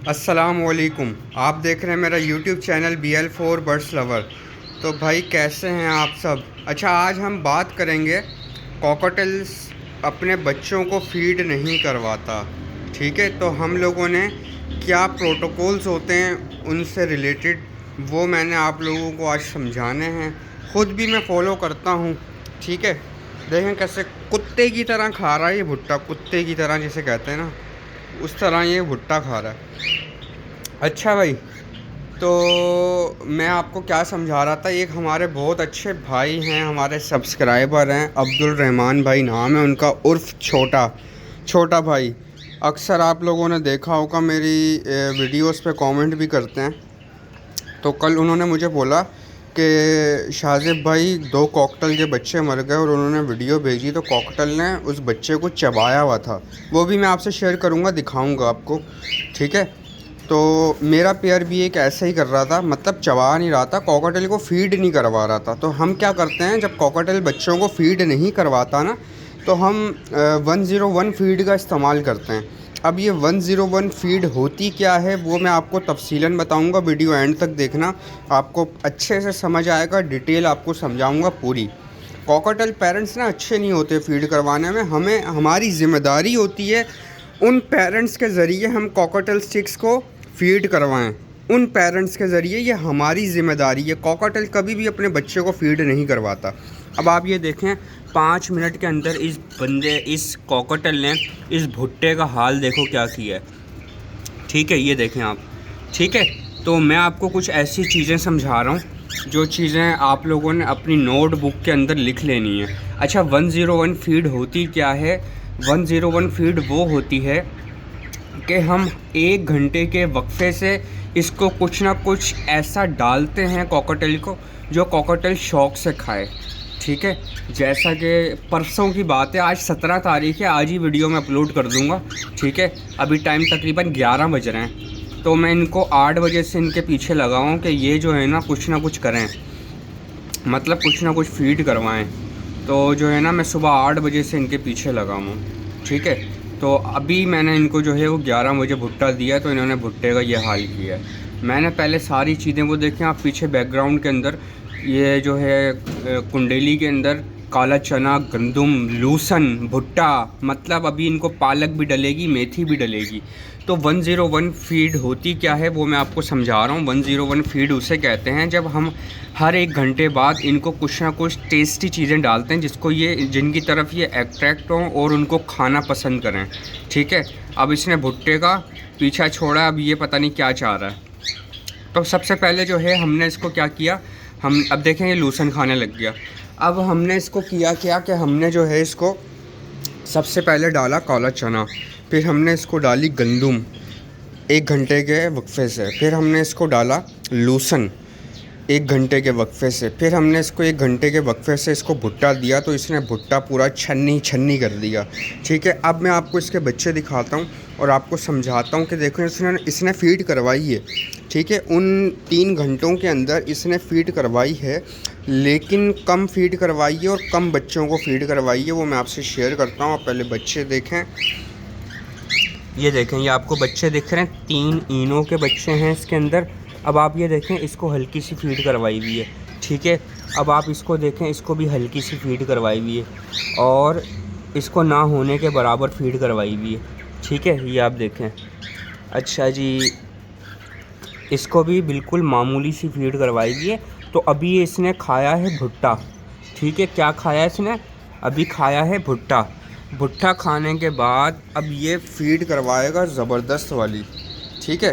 अस्सलामुअलैकुम। आप देख रहे हैं मेरा YouTube channel BL4 birds lover. तो भाई कैसे हैं आप सब? अच्छा, आज हम बात करेंगे कॉकटेल्स अपने बच्चों को फीड नहीं करवाता। ठीक है, तो हम लोगों ने क्या प्रोटोकॉल्स होते हैं उनसे रिलेटेड वो मैंने आप लोगों को आज समझाने हैं। ख़ुद भी मैं फ़ॉलो करता हूँ। ठीक है, देखें कैसे कुत्ते की तरह खा रहा है ये भुट्टा, कुत्ते की तरह जिसे कहते हैं ना, उस तरह ये भुट्टा खा रहा है। अच्छा भाई, तो मैं आपको क्या समझा रहा था, एक हमारे बहुत अच्छे भाई हैं, हमारे सब्सक्राइबर हैं, अब्दुल रहमान भाई नाम है उनका, उर्फ़ छोटा छोटा भाई। अक्सर आप लोगों ने देखा होगा, मेरी वीडियोस पे कमेंट भी करते हैं। तो कल उन्होंने मुझे बोला कि शाहज़ेब भाई 2 कॉकटेल के बच्चे मर गए, और उन्होंने वीडियो भेजी तो कॉकटेल ने उस बच्चे को चबाया हुआ था। वो भी मैं आपसे शेयर करूँगा, दिखाऊँगा आपको। ठीक है, तो मेरा पेयर भी एक ऐसा ही कर रहा था, मतलब चबा नहीं रहा था, कॉकटेल को फ़ीड नहीं करवा रहा था। तो हम क्या करते हैं, जब कॉकटेल बच्चों को फ़ीड नहीं करवाता ना, तो हम 101 फ़ीड का इस्तेमाल करते हैं। अब ये 101 फ़ीड होती क्या है वो मैं आपको तफ़सीलन बताऊंगा, वीडियो एंड तक देखना, आपको अच्छे से समझ आएगा, डिटेल आपको समझाऊंगा पूरी। कॉकटेल पेरेंट्स ना अच्छे नहीं होते फ़ीड करवाने में, हमारी ज़िम्मेदारी होती है उन पेरेंट्स के ज़रिए हम कॉकटेल स्टिक्स को फ़ीड करवाएं। उन पेरेंट्स के ज़रिए ये हमारी ज़िम्मेदारी है। कॉकटेल कभी भी अपने बच्चे को फ़ीड नहीं करवाता। अब आप ये देखें, 5 मिनट के अंदर इस कॉकटेल ने इस भुट्टे का हाल देखो क्या किया है। ठीक है, ये देखें आप। ठीक है, तो मैं आपको कुछ ऐसी चीज़ें समझा रहा हूँ जो चीज़ें आप लोगों ने अपनी नोटबुक के अंदर लिख लेनी है। अच्छा, 101 फ़ीड होती क्या है? 101 फ़ीड वो होती है कि हम 1 घंटे के वक्फे से इसको कुछ ना कुछ ऐसा डालते हैं कॉकटेल को, जो कॉकटेल शौक़ से खाए। ठीक है, जैसा कि परसों की बात है, आज 17 तारीख़ है, आज ही वीडियो मैं अपलोड कर दूँगा। ठीक है, अभी टाइम तकरीबन 11 बज रहे हैं, तो मैं इनको 8 बजे से इनके पीछे लगा हूँ कि ये जो है ना कुछ ना कुछ करें, मतलब कुछ ना कुछ फ़ीड करवाएं। तो जो है ना मैं सुबह 8 बजे से इनके पीछे लगा हूँ। ठीक है, तो अभी मैंने इनको जो है वो 11 बजे भुट्टा दिया, तो इन्होंने भुट्टे का ये हाल किया है। मैंने पहले सारी चीज़ें वो देखें आप पीछे बैकग्राउंड के अंदर, ये जो है कुंडेली के अंदर काला चना, गंदम, लूसन, भुट्टा, मतलब अभी इनको पालक भी डलेगी, मेथी भी डलेगी। तो 101 फ़ीड होती क्या है वो मैं आपको समझा रहा हूँ। 101 फ़ीड उसे कहते हैं जब हम हर 1 घंटे बाद इनको कुछ ना कुछ टेस्टी चीज़ें डालते हैं जिनकी तरफ ये अट्रैक्ट हों और उनको खाना पसंद करें। ठीक है, अब इसने भुट्टे का पीछा छोड़ा, अब ये पता नहीं क्या चाह रहा है। तो सबसे पहले जो है हमने इसको क्या किया, हम अब देखें ये लूसन खाने लग गया। अब हमने इसको किया क्या कि हमने जो है इसको सबसे पहले डाला काला चना, फिर हमने इसको डाली गंदम 1 घंटे के वक्फे से, फिर हमने इसको डाला लूसन 1 घंटे के वक्फे से, फिर हमने इसको 1 घंटे के वक्फे से इसको भुट्टा दिया, तो इसने भुट्टा पूरा छन्नी छन्नी कर दिया। ठीक है, अब मैं आपको इसके बच्चे दिखाता हूँ और आपको समझाता हूँ कि देखो इसने फ़ीड करवाई है। ठीक है, उन 3 घंटों के अंदर इसने फ़ीड करवाई है, लेकिन कम फ़ीड करवाई है और कम बच्चों को फ़ीड करवाई है, वो मैं आपसे शेयर करता हूँ। आप पहले बच्चे देखें, ये देखें, ये आपको बच्चे दिख रहे हैं, 3 इनों के बच्चे हैं इसके अंदर। अब आप ये देखें, इसको हल्की सी फ़ीड करवाई हुई है। ठीक है, अब आप इसको देखें, इसको भी हल्की सी फ़ीड करवाई हुई है, और इसको ना होने के बराबर फ़ीड करवाई हुई है। ठीक है, ये आप देखें। अच्छा जी, इसको भी बिल्कुल मामूली सी फ़ीड करवाई हुई है। तो अभी इसने खाया है भुट्टा। ठीक है, क्या खाया इसने? अभी खाया है भुट्टा। भुट्टा खाने के बाद अब ये फ़ीड करवाएगा ज़बरदस्त वाली। ठीक है,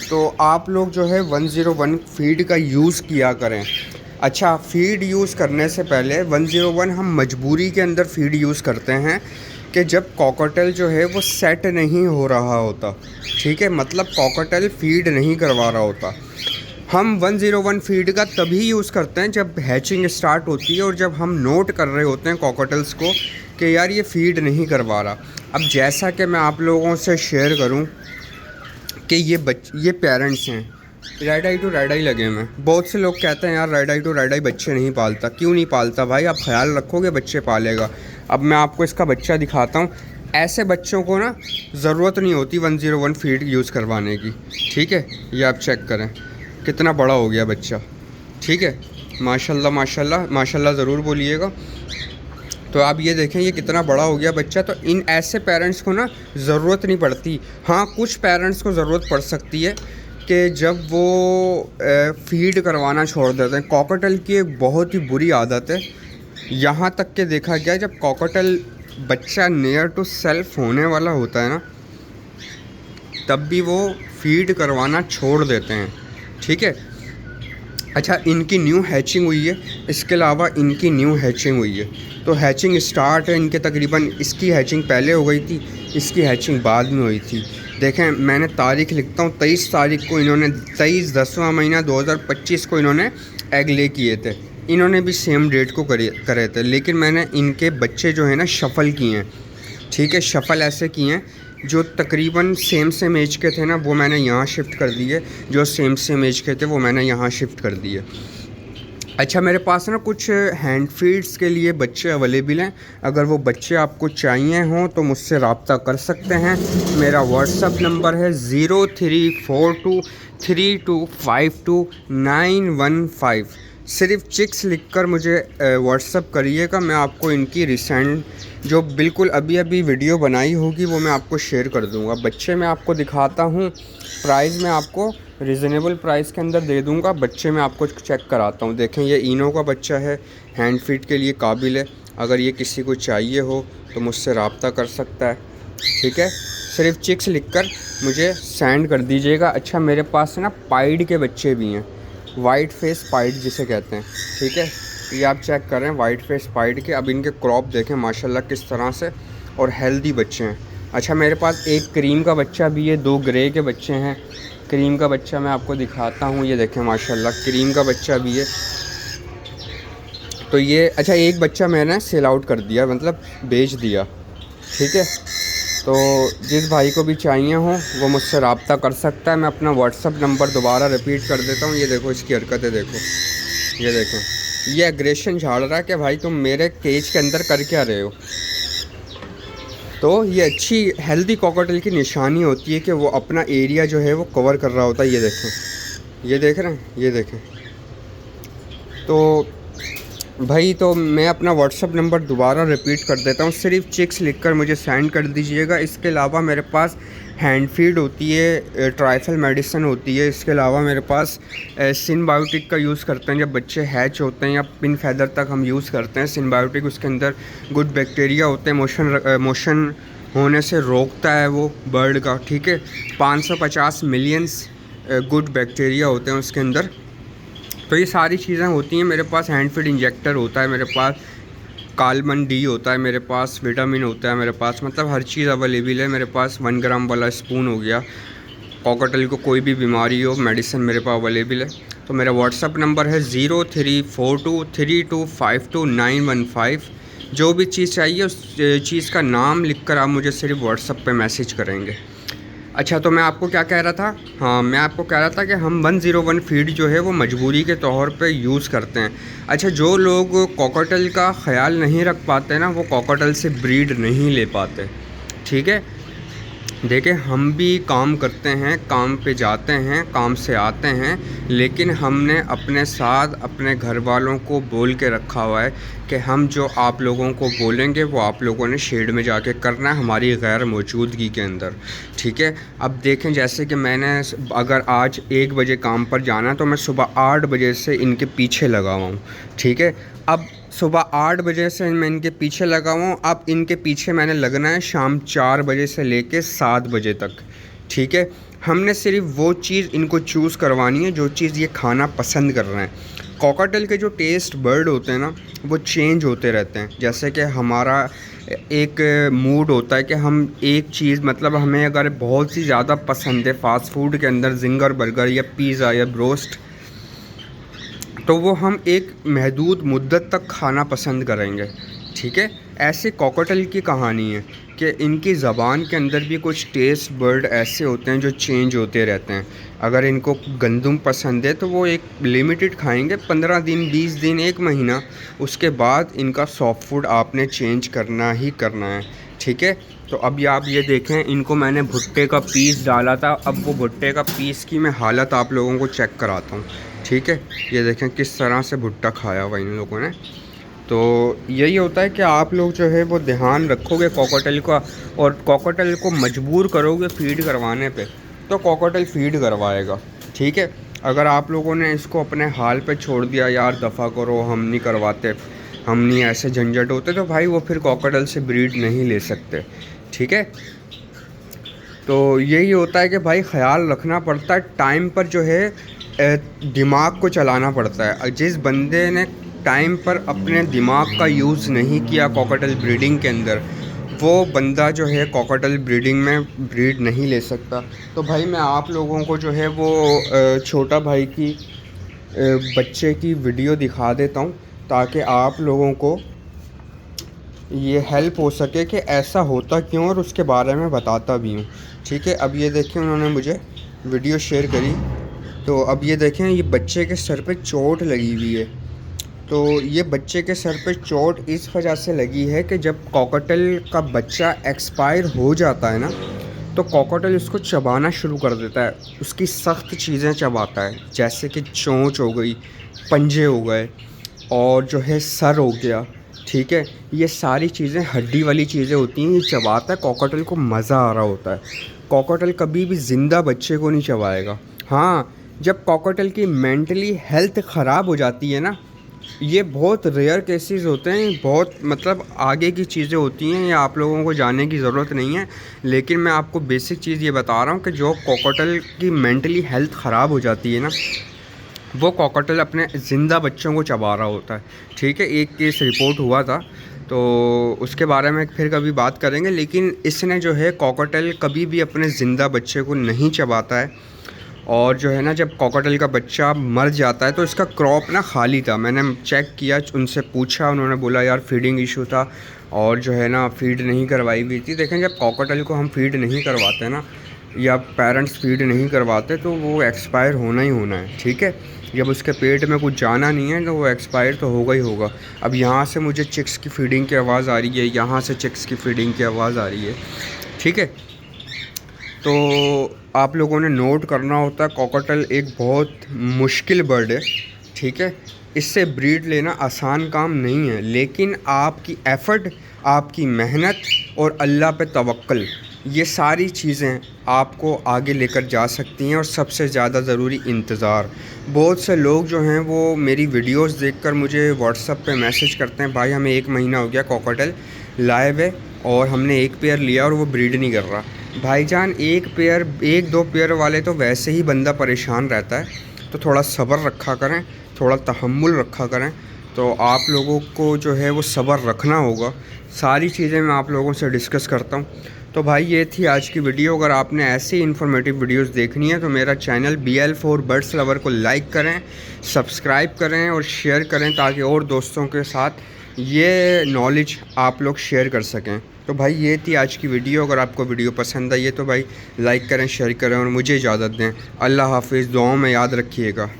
तो आप लोग जो है 101 फ़ीड का यूज़ किया करें। अच्छा, फ़ीड यूज़ करने से पहले 101 हम मजबूरी के अंदर फ़ीड यूज़ करते हैं कि जब कॉकटेल जो है वो सेट नहीं हो रहा होता। ठीक है, मतलब कॉकटेल फ़ीड नहीं करवा रहा होता। हम 101 फ़ीड का तभी यूज़ करते हैं जब हैचिंग स्टार्ट होती है और जब हम नोट कर रहे होते हैं कॉकटेल्स को कि यार ये फ़ीड नहीं करवा रहा। अब जैसा कि मैं आप लोगों से शेयर करूं कि ये पेरेंट्स हैं, रेड आई टू रेड आई लगे हुए हैं। बहुत से लोग कहते हैं यार रेड आई टू रेड आई बच्चे नहीं पालता। क्यों नहीं पालता भाई? आप ख्याल रखोगे बच्चे पालेगा। अब मैं आपको इसका बच्चा दिखाता हूँ। ऐसे बच्चों को ना ज़रूरत नहीं होती 101 फीड यूज़ करवाने की, ठीक है। ये आप चेक करें कितना बड़ा हो गया बच्चा, ठीक है। माशाल्लाह माशाल्लाह माशाल्लाह ज़रूर बोलिएगा। तो आप ये देखें ये कितना बड़ा हो गया बच्चा। तो इन ऐसे पेरेंट्स को ना ज़रूरत नहीं पड़ती। हाँ, कुछ पेरेंट्स को ज़रूरत पड़ सकती है कि जब वो फीड करवाना छोड़ देते हैं। कॉकटेल की एक बहुत ही बुरी आदत है, यहाँ तक कि देखा गया जब कॉकटेल बच्चा नियर टू सेल्फ होने वाला होता है ना, तब भी वो फीड करवाना छोड़ देते हैं, ठीक है। अच्छा, इनकी न्यू हैचिंग हुई है, इसके अलावा इनकी न्यू हैचिंग हुई है। तो हैचिंग स्टार्ट है इनके, तकरीबन इसकी हैचिंग पहले हो गई थी, इसकी हैचिंग बाद में हुई थी। देखें मैंने तारीख लिखता हूँ, 23 तारीख को इन्होंने 23 10वां महीना 2025 को इन्होंने एग ले किए थे। इन्होंने भी सेम डेट को करे थे, लेकिन मैंने इनके बच्चे जो है ना शफ़ल किए हैं, ठीक है। शफ़ल ऐसे किए हैं जो तकरीबन सेम एज के थे ना, वो मैंने यहाँ शिफ्ट कर दिए। जो सेम एज के थे वो मैंने यहाँ शिफ्ट कर दिए। अच्छा, मेरे पास ना कुछ हैंड फीड्स के लिए बच्चे अवेलेबल हैं। अगर वो बच्चे आपको चाहिए हों तो मुझसे रब्ता कर सकते हैं। मेरा व्हाट्सअप नंबर है 034232529115। सिर्फ चिक्स लिखकर मुझे व्हाट्सअप करिएगा। मैं आपको इनकी रिसेंट जो बिल्कुल अभी अभी वीडियो बनाई होगी वो मैं आपको शेयर कर दूंगा। बच्चे मैं आपको दिखाता हूँ, प्राइस मैं आपको रिजनेबल प्राइस के अंदर दे दूंगा। बच्चे मैं आपको चेक कराता हूँ। देखें ये इनो का बच्चा है, हैंड फीड के लिए काबिल है। अगर ये किसी को चाहिए हो तो मुझसे रब्ता कर सकता है, ठीक है। सिर्फ चिक्स लिखकर मुझे सेंड कर दीजिएगा। अच्छा, मेरे पास ना पाइड के बच्चे भी हैं, वाइट फेस पाइड जिसे कहते हैं, ठीक है। ये आप चेक करें वाइट फेस पाइड के। अब इनके क्रॉप देखें माशाल्लाह किस तरह से, और हेल्दी बच्चे हैं। अच्छा, मेरे पास एक क्रीम का बच्चा भी है, 2 ग्रे के बच्चे हैं। क्रीम का बच्चा मैं आपको दिखाता हूँ, ये देखें माशाल्लाह क्रीम का बच्चा भी है। तो ये अच्छा, एक बच्चा मैंने सेल आउट कर दिया, मतलब बेच दिया, ठीक है। तो जिस भाई को भी चाहिए हो वो मुझसे रब्ता कर सकता है। मैं अपना व्हाट्सअप नंबर दोबारा रिपीट कर देता हूँ। ये देखो इसकी हरकतें देखो, ये देखो, ये एग्रेशन झाड़ रहा है कि भाई तुम मेरे केज के अंदर कर क्या रहे हो। तो ये अच्छी हेल्दी कॉकटेल की निशानी होती है कि वो अपना एरिया जो है वो कवर कर रहा होता है। ये देखें, ये देख रहे हैं, ये देखें। तो भाई, तो मैं अपना व्हाट्सअप नंबर दोबारा रिपीट कर देता हूँ। सिर्फ चिक्स लिखकर मुझे सेंड कर दीजिएगा। इसके अलावा मेरे पास हैंड फीड होती है, ट्राइफल मेडिसिन होती है। इसके अलावा मेरे पास सिनबायोटिक का यूज़ करते हैं जब बच्चे हैच होते हैं, या पिन फैदर तक हम यूज़ करते हैं सिनबायोटिक। उसके अंदर गुड बैक्टीरिया होते हैं, मोशन होने से रोकता है वो बर्ड का, ठीक है। 550 मिलियंस गुड बैक्टीरिया होते हैं उसके अंदर। तो ये सारी चीज़ें होती हैं। मेरे पास हैंड फीड इंजेक्टर होता है, मेरे पास कालमन डी होता है, मेरे पास विटामिन होता है, मेरे पास मतलब हर चीज़ अवेलेबल है। मेरे पास 1 ग्राम वाला स्पून हो गया। कॉकटेल को कोई भी बीमारी हो, मेडिसिन मेरे पास अवेलेबल है। तो मेरा व्हाट्सअप नंबर है 034232529115। जो भी चीज़ चाहिए उस चीज़ का नाम लिखकर आप मुझे सिर्फ व्हाट्सअप पे मैसेज करेंगे। अच्छा, तो मैं आपको क्या कह रहा था, हाँ मैं आपको कह रहा था कि हम 101 फीड जो है वो मजबूरी के तौर पे यूज़ करते हैं। अच्छा, जो लोग कॉकटेल का ख्याल नहीं रख पाते ना, वो कॉकटेल से ब्रीड नहीं ले पाते, ठीक है। देखिए, हम भी काम करते हैं, काम पे जाते हैं, काम से आते हैं, लेकिन हमने अपने साथ अपने घर वालों को बोल के रखा हुआ है कि हम जो आप लोगों को बोलेंगे वो आप लोगों ने शेड में जाके करना है हमारी गैर मौजूदगी के अंदर, ठीक है। अब देखें, जैसे कि मैंने अगर आज 1 बजे काम पर जाना है तो मैं सुबह 8 बजे से इनके पीछे लगा हुआ हूँ, ठीक है। अब सुबह 8 बजे से मैं इनके पीछे लगा हुआ हूँ। अब इनके पीछे मैंने लगना है शाम 4 बजे से लेके 7 बजे तक, ठीक है। हमने सिर्फ वो चीज़ इनको चूज़ करवानी है जो चीज़ ये खाना पसंद कर रहे हैं। कॉकटेल के जो टेस्ट बर्ड होते हैं ना, वो चेंज होते रहते हैं। जैसे कि हमारा एक मूड होता है कि हम एक चीज़, मतलब हमें अगर बहुत सी ज़्यादा पसंद है फ़ास्ट फूड के अंदर ज़िंगर बर्गर या पिज़्ज़ा या ब्रोस्ट, तो वो हम एक महदूद मुद्दत तक खाना पसंद करेंगे, ठीक है। ऐसे कॉकटेल की कहानी है कि इनकी ज़बान के अंदर भी कुछ टेस्ट बर्ड ऐसे होते हैं जो चेंज होते रहते हैं। अगर इनको गंदम पसंद है तो वो एक लिमिटेड खाएंगे, 15 दिन, 20 दिन, 1 महीना। उसके बाद इनका सॉफ्ट फूड आपने चेंज करना ही करना है, ठीक है। तो अभी आप ये देखें, इनको मैंने भुट्टे का पीस डाला था। अब वो भुट्टे का पीस की मैं हालत आप लोगों को चेक कराता हूँ, ठीक है। ये देखें किस तरह से भुट्टा खाया हुआ इन लोगों ने। तो यही होता है कि आप लोग जो है वो ध्यान रखोगे कॉकटेल का, और कॉकटेल को मजबूर करोगे फीड करवाने पे, तो कॉकटेल फीड करवाएगा, ठीक है। अगर आप लोगों ने इसको अपने हाल पे छोड़ दिया, यार दफ़ा करो, हम नहीं करवाते, हम नहीं ऐसे झंझट होते, तो भाई वो फिर कॉकटेल से ब्रीड नहीं ले सकते, ठीक है। तो यही होता है कि भाई ख़याल रखना पड़ता है, टाइम पर जो है दिमाग को चलाना पड़ता है। जिस बंदे ने टाइम पर अपने दिमाग का यूज़ नहीं किया कॉकटेल ब्रीडिंग के अंदर, वो बंदा जो है कॉकटेल ब्रीडिंग में ब्रीड नहीं ले सकता। तो भाई मैं आप लोगों को जो है वो छोटा भाई की बच्चे की वीडियो दिखा देता हूँ, ताकि आप लोगों को ये हेल्प हो सके कि ऐसा होता क्यों, और उसके बारे में बताता भी हूँ, ठीक है। अब ये देखें, उन्होंने मुझे वीडियो शेयर करी। तो अब ये देखें, ये बच्चे के सर पे चोट लगी हुई है। तो ये बच्चे के सर पे चोट इस वजह से लगी है कि जब कॉकटेल का बच्चा एक्सपायर हो जाता है ना, तो कॉकटेल उसको चबाना शुरू कर देता है, उसकी सख्त चीज़ें चबाता है, जैसे कि चोंच हो गई, पंजे हो गए, और जो है सर हो गया, ठीक है। ये सारी चीज़ें हड्डी वाली चीज़ें होती हैं, ये चबाता है। कॉकटेल को मज़ा आ रहा होता है। कॉकटेल कभी भी ज़िंदा बच्चे को नहीं चबाएगा। हाँ, जब कॉकटेल की मेंटली हेल्थ ख़राब हो जाती है ना, ये बहुत रेयर केसेस होते हैं, बहुत मतलब आगे की चीज़ें होती हैं, ये आप लोगों को जानने की ज़रूरत नहीं है। लेकिन मैं आपको बेसिक चीज़ ये बता रहा हूँ कि जो कॉकटेल की मेंटली हेल्थ ख़राब हो जाती है ना, वो कॉकटेल अपने ज़िंदा बच्चों को चबा रहा होता है, ठीक है। एक केस रिपोर्ट हुआ था, तो उसके बारे में फिर कभी बात करेंगे। लेकिन इसने जो है कॉकटेल कभी भी अपने ज़िंदा बच्चे को नहीं चबाता है। और जो है ना, जब कॉकटेल का बच्चा मर जाता है तो इसका क्रॉप ना खाली था। मैंने चेक किया, उनसे पूछा, उन्होंने बोला यार फीडिंग इशू था, और जो है ना फ़ीड नहीं करवाई हुई थी। देखें, जब कॉकटेल को हम फ़ीड नहीं करवाते ना, या पेरेंट्स फीड नहीं करवाते, तो वो एक्सपायर होना ही होना है, ठीक है। जब उसके पेट में कुछ जाना नहीं है तो वो एक्सपायर तो होगा ही होगा। अब यहाँ से मुझे चिक्स की फीडिंग की आवाज़ आ रही है, यहाँ से चिक्स की फीडिंग की आवाज़ आ रही है, ठीक है। तो आप लोगों ने नोट करना होता है, कॉकटेल एक बहुत मुश्किल बर्ड है, ठीक है। इससे ब्रीड लेना आसान काम नहीं है, लेकिन आपकी एफ़र्ट, आपकी मेहनत और अल्लाह पे तवक्ल, ये सारी चीज़ें आपको आगे लेकर जा सकती हैं। और सबसे ज़्यादा ज़रूरी इंतज़ार। बहुत से लोग जो हैं वो मेरी वीडियोस देखकर मुझे व्हाट्सएप पे मैसेज करते हैं, भाई हमें 1 महीना हो गया कॉकटेल लाए हुए, और हमने 1 पेयर लिया और वो ब्रीड नहीं कर रहा। भाईजान, 1 पेयर, 1-2 पेयर वाले तो वैसे ही बंदा परेशान रहता है, तो थोड़ा सब्र रखा करें, थोड़ा तहम्मुल रखा करें। तो आप लोगों को जो है वो सब्र रखना होगा। सारी चीज़ें मैं आप लोगों से डिस्कस करता हूँ। तो भाई ये थी आज की वीडियो। अगर आपने ऐसी इन्फॉर्मेटिव वीडियोस देखनी है तो मेरा चैनल BL4 बर्ड्स लवर को लाइक करें, सब्सक्राइब करें और शेयर करें, ताकि और दोस्तों के साथ ये नॉलेज आप लोग शेयर कर सकें। तो भाई ये थी आज की वीडियो। अगर आपको वीडियो पसंद आई है तो भाई लाइक करें, शेयर करें और मुझे इजाज़त दें। अल्लाह हाफिज़, दुआओं में याद रखिएगा।